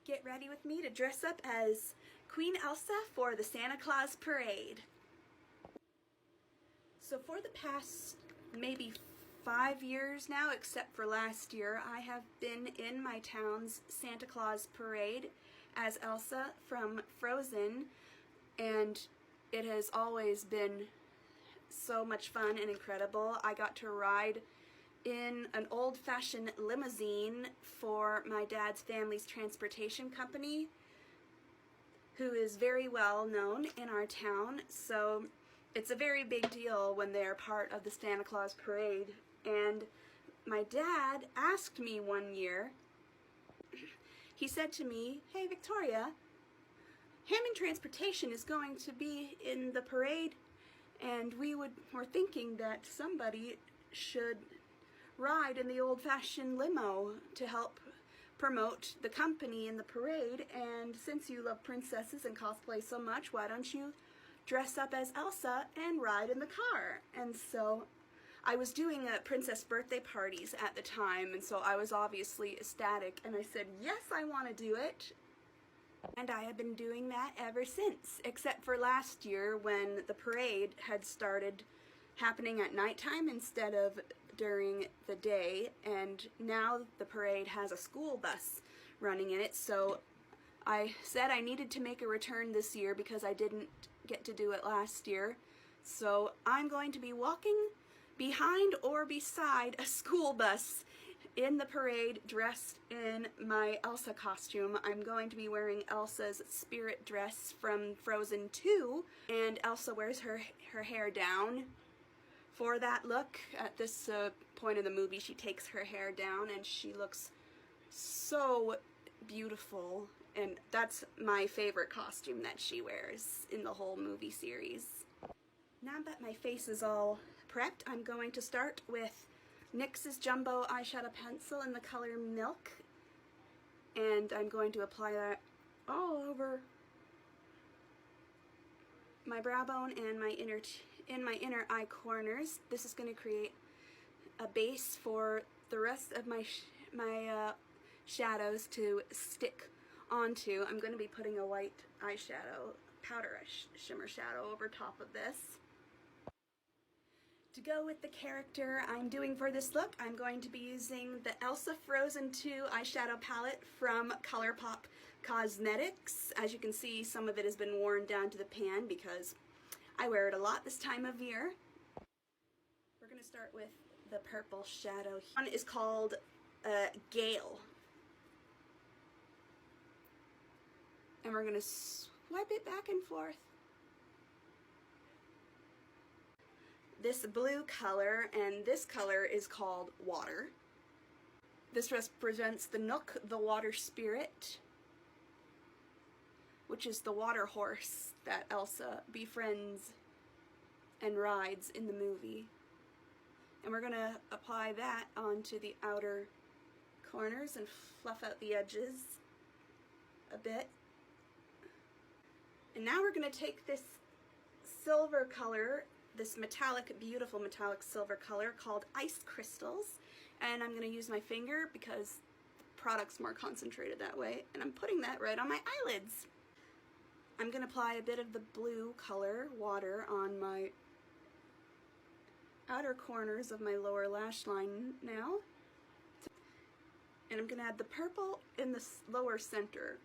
Get ready with me to dress up as Queen Elsa for the Santa Claus Parade. So for the past maybe 5 years now, except for last year, I have been in my town's Santa Claus Parade as Elsa from Frozen, and it has always been so much fun and incredible. I got to ride in an old-fashioned limousine for my dad's family's transportation company, who is very well known in our town, so it's a very big deal when they're part of the Santa Claus Parade. And my dad asked me one year, he said to me, "Hey Victoria, Hammond Transportation is going to be in the parade, and we were thinking that somebody should ride in the old-fashioned limo to help promote the company in the parade, and since you love princesses and cosplay so much, why don't you dress up as Elsa and ride in the car?" And so I was doing princess birthday parties at the time, and so I was obviously ecstatic, and I said, yes, I want to do it. And I have been doing that ever since, except for last year when the parade had started happening at nighttime instead of during the day, and now the parade has a school bus running in it, so I said I needed to make a return this year because I didn't get to do it last year. So I'm going to be walking behind or beside a school bus in the parade dressed in my Elsa costume. I'm going to be wearing Elsa's spirit dress from Frozen 2, and Elsa wears her hair down for that look. At this point in the movie, she takes her hair down and she looks so beautiful, and that's my favorite costume that she wears in the whole movie series. Now that my face is all prepped, I'm going to start with NYX's Jumbo Eyeshadow Pencil in the color Milk, and I'm going to apply that all over my brow bone and my inner eye corners. This is going to create a base for the rest of my shadows to stick onto. I'm going to be putting a white eyeshadow, powder shimmer shadow over top of this. To go with the character I'm doing for this look, I'm going to be using the Elsa Frozen 2 eyeshadow palette from ColourPop Cosmetics. As you can see, some of it has been worn down to the pan because I wear it a lot this time of year. We're going to start with the purple shadow. One is called Gale. And we're going to swipe it back and forth. This blue color, and this color is called Water. This represents the Nook, the water spirit, which is the water horse that Elsa befriends and rides in the movie. And we're going to apply that onto the outer corners and fluff out the edges a bit. And now we're going to take this silver color, this metallic, beautiful metallic silver color called Ice Crystals, and I'm going to use my finger because the product's more concentrated that way, and I'm putting that right on my eyelids. I'm going to apply a bit of the blue color, Water, on my outer corners of my lower lash line now, and I'm going to add the purple in the lower center